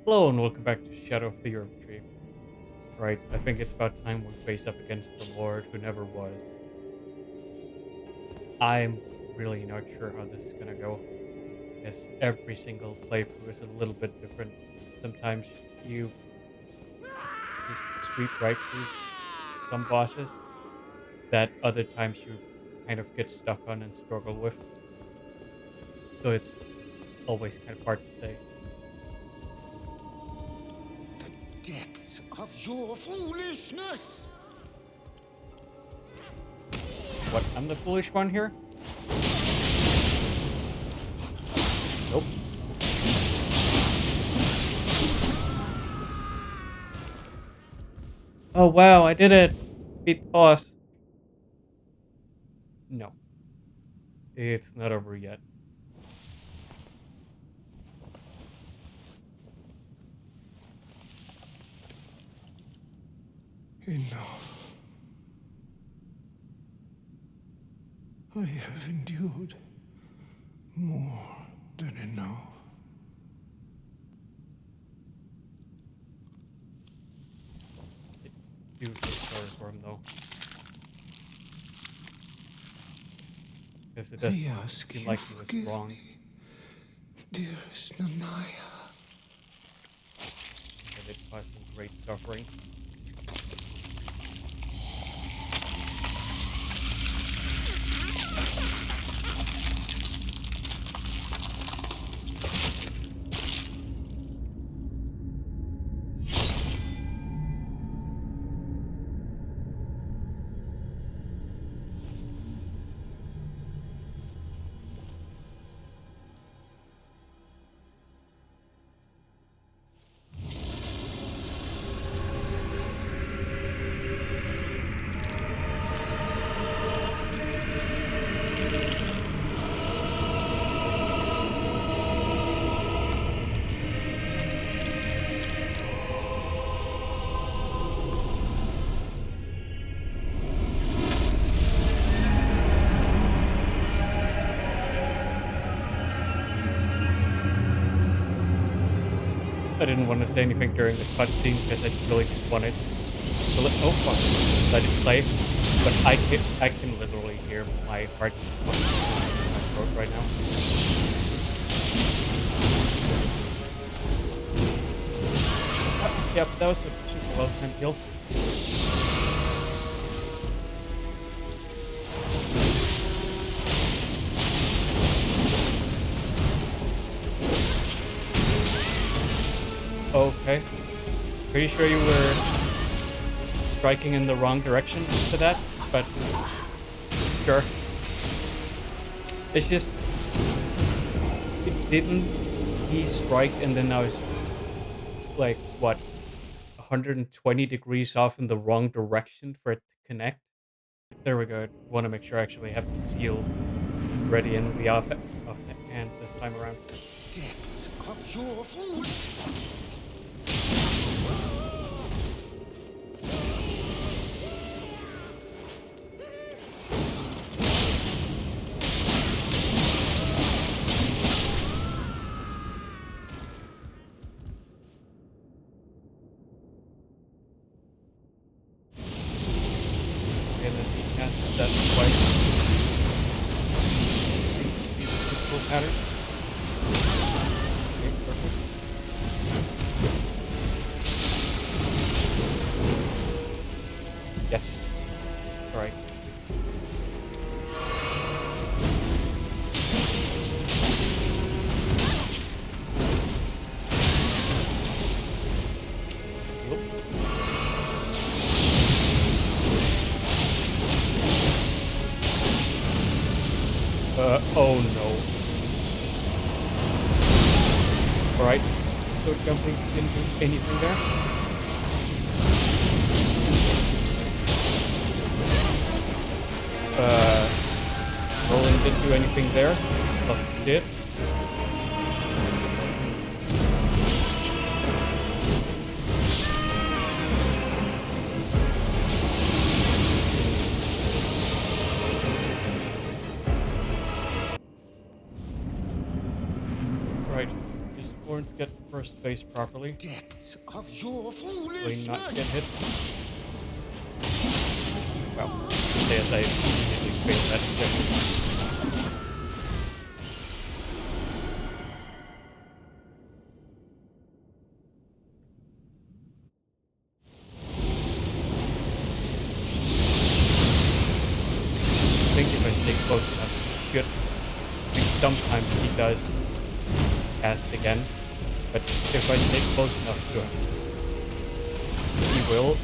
Hello and welcome back to Shadow of the Erdtree. Right, I think it's about time we face up against the Lord who never was. I'm really not sure how this is gonna go, as every single playthrough is a little bit different. Sometimes you just sweep right through some bosses that other times you kind of get stuck on and struggle with. So it's always kind of hard to say. Depths of your foolishness! What, I'm the foolish one here? Nope. Oh wow, I did it! Beat the boss. No, it's not over yet. Enough. I have endured more than enough. I do feel sorry for him though, because it does I ask seem you like he was forgive wronged, me, dearest Nanaya. and that it caused him great suffering. I didn't want to say anything during the cutscene because I really just wanted to oh fuck, let it play. But I can literally hear my heart just pumping in my throat right now. Yep, that was a super well timed kill. Okay, pretty sure you were striking in the wrong direction for that, but sure. It's just it didn't he strike and then I was like what 120 degrees off in the wrong direction for it to connect. There we go. Want to make sure I actually have the seal ready and be off hand this time around. Depths of your foolishness! And then he casts that twice. Seems to be the typical pattern. Okay, perfect. Yes. All right. Whoop. Oh no. All right. So jumping into anything there? Uh, Rolling didn't do anything there. But it did. Right. Just Thorns get first phase properly. Depths of your Hopefully not get foolishness. hit. Well, say as I immediately failed that objective. I think if I stay close enough, he should. I think sometimes he does cast again, but if I stay close enough to him, he will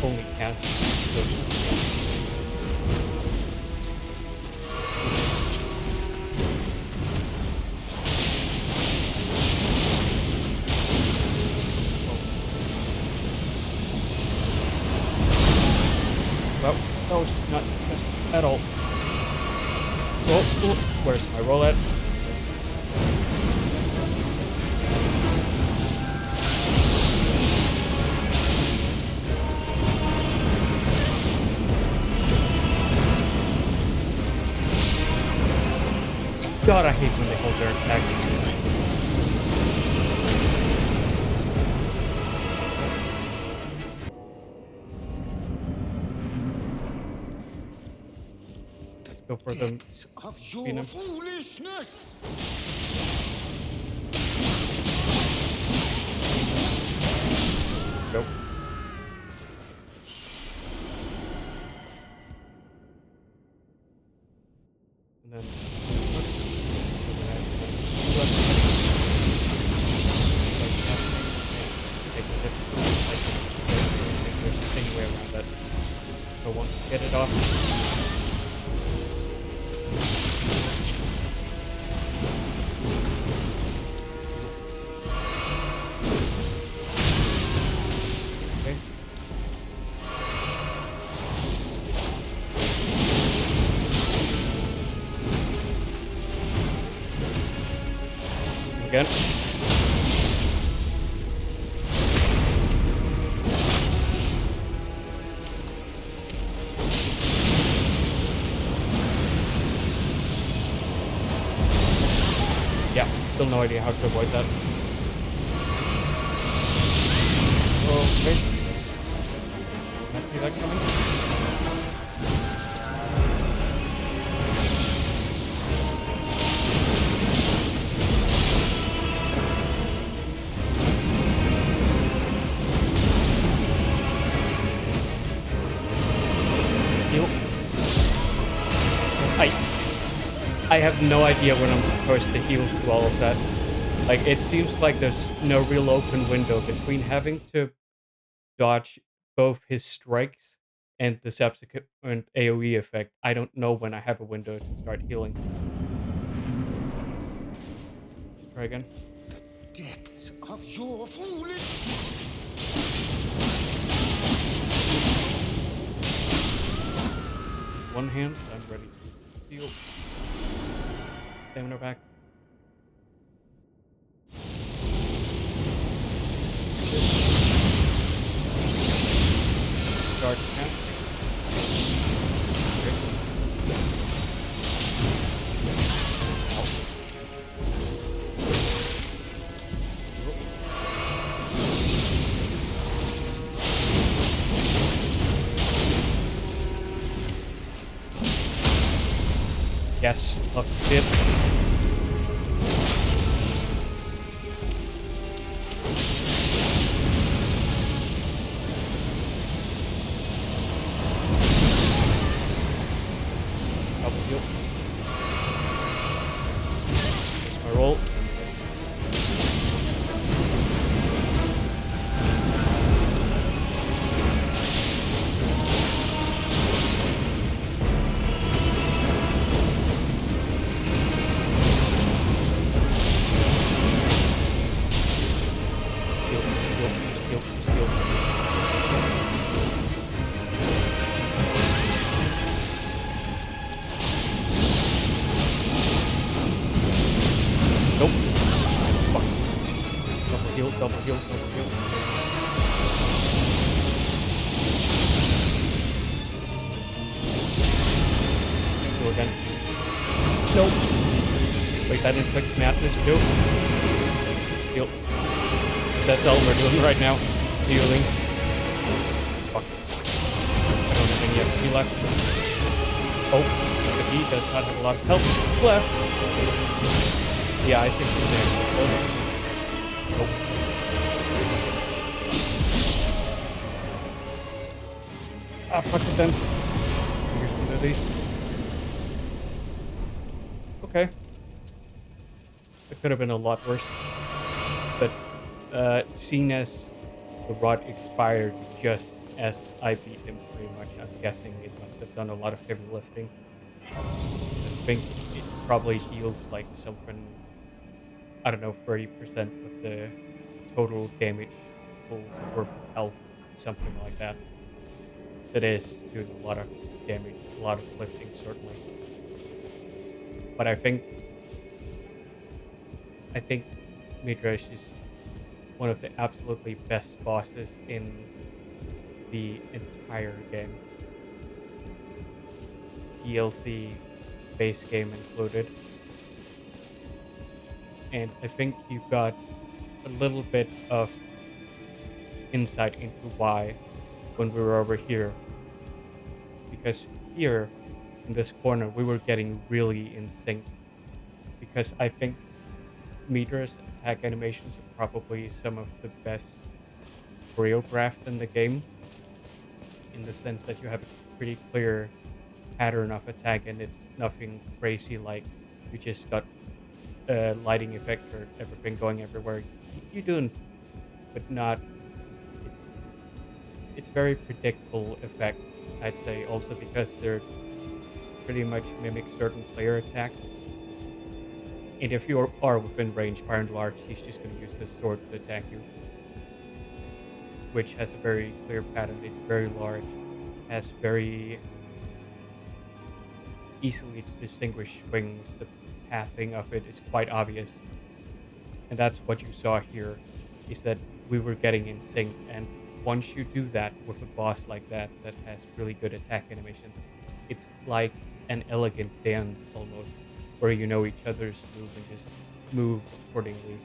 only cast. So well, that was not just at all. Oh, where's my roll at? God, I hate when they hold their attacks. Let's go for them. Depths of your Phenom. foolishness. Go. And then there's any way around that. So once you get it off. Okay. Again. Yeah, still no idea how to avoid that. Okay. I see that coming. Heal. I have no idea when I'm supposed to heal through all of that. Like, it seems like there's no real open window between having to dodge both his strikes and the subsequent AoE effect. I don't know when I have a window to start healing. Let's try again. Depths of your foolishness. One hand, I'm ready to seal. Stamina back. Start casting. Yes, love to see it. Double heal. Here's my roll. Steal. Nope. Fuck. Double heal. Go again. Nope. Wait, that inflicts madness too? heal. That's all we're doing right now. Healing. Fuck. I don't have any FP left. Oh, but he does not have a lot of health left. Yeah, I think he's there. Nope. Ah, fuck it then. Here's one of these. Okay. It could have been a lot worse. But seeing as the rod expired just as I beat him pretty much, I'm guessing it must have done a lot of heavy lifting. I think it probably heals like something, I don't know, 30% of the total damage full worth of health, something like that. That is doing a lot of damage, a lot of lifting certainly. But I think Midrash is one of the absolutely best bosses in the entire game. DLC, base game included. And I think you got a little bit of insight into why when we were over here. Because here, in this corner, we were getting really in sync. Because I think Midra's attack animations are probably some of the best choreographed in the game, in the sense that you have a pretty clear pattern of attack and it's nothing crazy like you just got a lighting effect or everything going everywhere. You're doing, but not. It's it's very predictable effects, I'd say, also because they're pretty much mimic certain player attacks. And if you are within range, by and large, he's just going to use his sword to attack you, which has a very clear pattern. It's very large, has very easily to distinguish swings. The pathing of it is quite obvious. And that's what you saw here, is that we were getting in sync. And once you do that with a boss like that, that has really good attack animations, it's like an elegant dance almost, where you know each other's move and just move accordingly.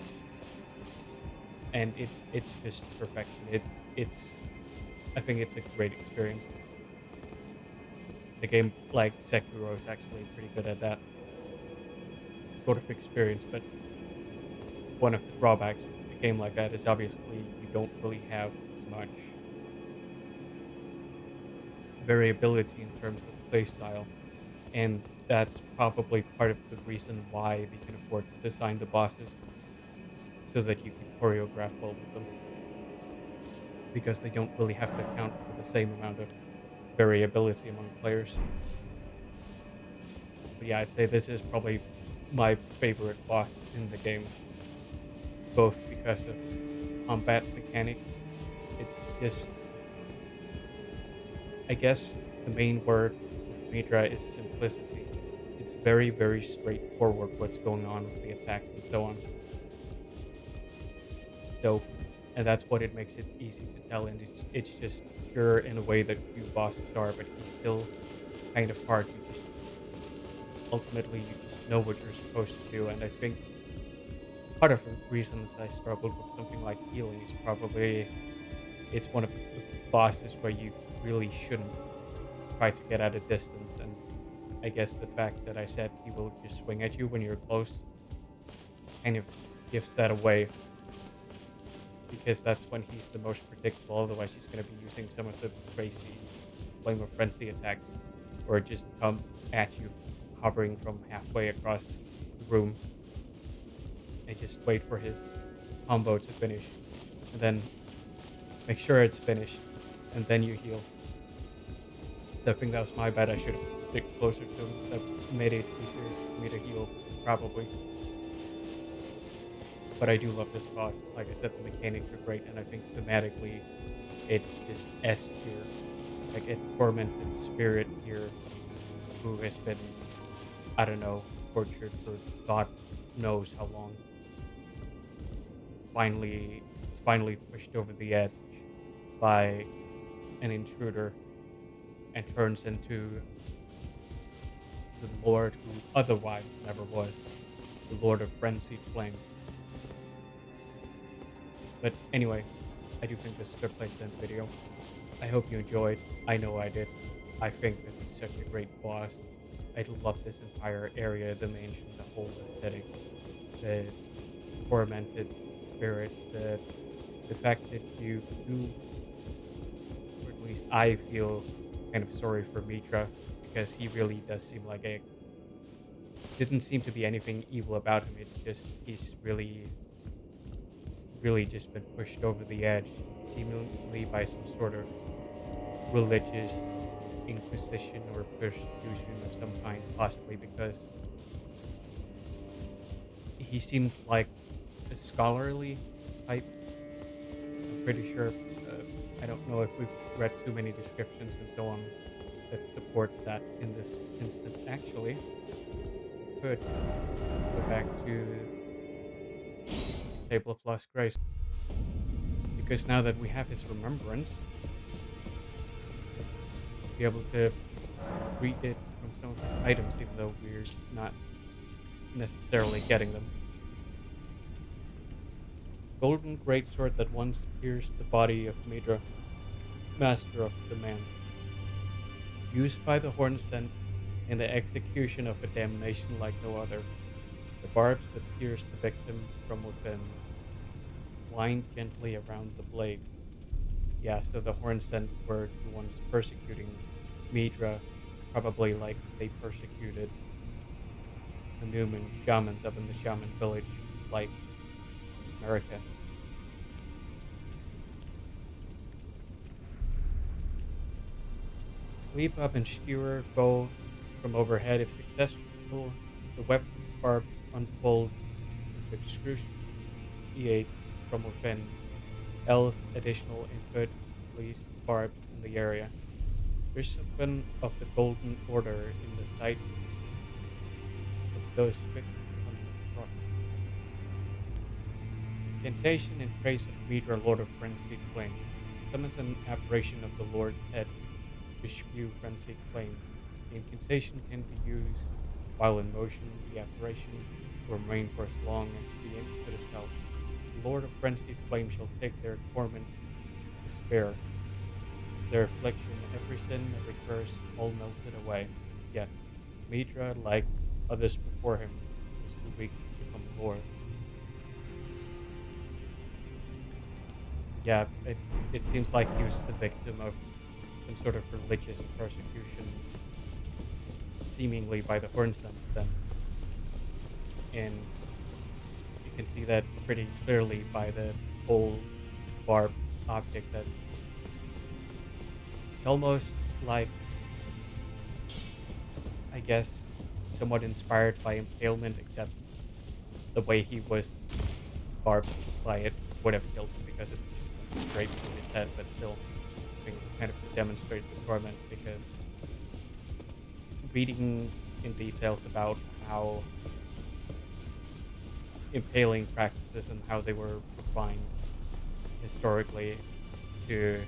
And it's just perfection. I think it's a great experience. The game like Sekiro is actually pretty good at that sort of experience, but one of the drawbacks of a game like that is obviously you don't really have as much variability in terms of playstyle, and that's probably part of the reason why they can afford to design the bosses so that you can choreograph well with them, because they don't really have to account for the same amount of variability among players. But yeah, I'd say this is probably my favorite boss in the game, both because of combat mechanics. It's just, I guess the main word with Midra is simplicity. It's very, very straightforward what's going on with the attacks and so on. So, and that's what it makes it easy to tell, and it's just pure in a way that few bosses are, but he's still kind of hard. You just ultimately you just know what you're supposed to do, and I think part of the reasons I struggled with something like healing is probably it's one of the bosses where you really shouldn't try to get at a distance, and I guess the fact that I said he will just swing at you when you're close kind of gives that away, because that's when he's the most predictable. Otherwise, he's going to be using some of the crazy Flame of Frenzy attacks, or just come at you hovering from halfway across the room and just wait for his combo to finish, and then make sure it's finished, and then you heal. So I think that was my bad. I should have stick closer to him. That made it easier for me to heal, probably. But I do love this boss. Like I said, the mechanics are great, and I think thematically, it's just S tier. Like a tormented spirit here who has been, I don't know, tortured for God knows how long. Is finally pushed over the edge by an intruder and turns into the Lord who otherwise never was, the Lord of Frenzied Flame. But anyway, I do think this is a good place to end the video. I hope you enjoyed. I know I did. I think this is such a great boss. I do love this entire area, the mansion, the whole aesthetic, the tormented spirit, the fact that you do, or at least I feel kind of sorry for Mitra, because he really does seem like a didn't seem to be anything evil about him. It's just he's really just been pushed over the edge, seemingly by some sort of religious inquisition or persecution of some kind, possibly because he seemed like a scholarly type. I'm pretty sure. I don't know if we've read too many descriptions and so on that supports that in this instance. Actually, could go back to Table of Lost Grace, because now that we have his remembrance, we'll be able to read it from some of his items, even though we're not necessarily getting them. Golden greatsword that once pierced the body of Midra, master of demands. Used by the Hornsent in the execution of a damnation like no other. The barbs that pierce the victim from within wind gently around the blade. Yeah, so the Hornsent were the ones persecuting Midra, probably like they persecuted the Newman shamans up in the shaman village, like America. Leap up and skewer foe from overhead if successful. The weapon's barbs unfold to excruciate from within. Else additional input, please barbs in the area. Recipient of the Golden Order in the sight of those fixed on the cross. Incantation in praise of Midra, Lord of Frenzied Flame. Summons an apparition of the Lord's head to spew frenzied flame. The incantation can be used while in motion. The apparition will remain for as long as the input is held. The Lord of Frenzied Flame shall take their torment, despair, their affliction, every sin, every curse, all melted away. Yet, Midra, like others before him, was too weak to become Lord. Yeah, it seems like he was the victim of some sort of religious persecution, seemingly by the Hornsent then. And you can see that pretty clearly by the whole barb object that it's almost like, I guess, somewhat inspired by impalement, except the way he was barbed by it would have killed him because it just went straight through his head, but still, I think it's kind of to demonstrate the torment, because reading in details about how impaling practices and how they were refined historically to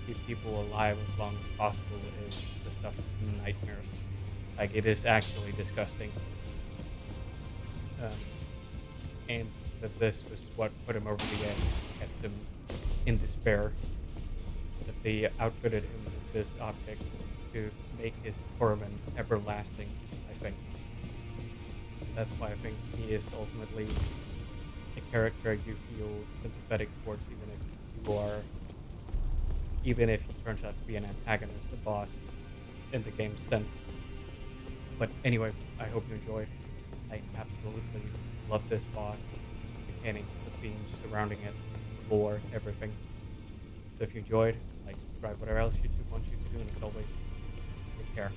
keep people alive as long as possible is the stuff of nightmares. Like, it is actually disgusting. And that this was what put him over the edge, kept him in despair. That they outfitted him with this object to make his torment everlasting, I think. That's why I think he is ultimately a character you feel sympathetic towards, even if he turns out to be an antagonist, a boss, in the game's sense. But anyway, I hope you enjoyed. I absolutely love this boss, the mechanics, the themes surrounding it, lore, everything. So if you enjoyed, like, subscribe, whatever else YouTube wants you to do, and as always, take care.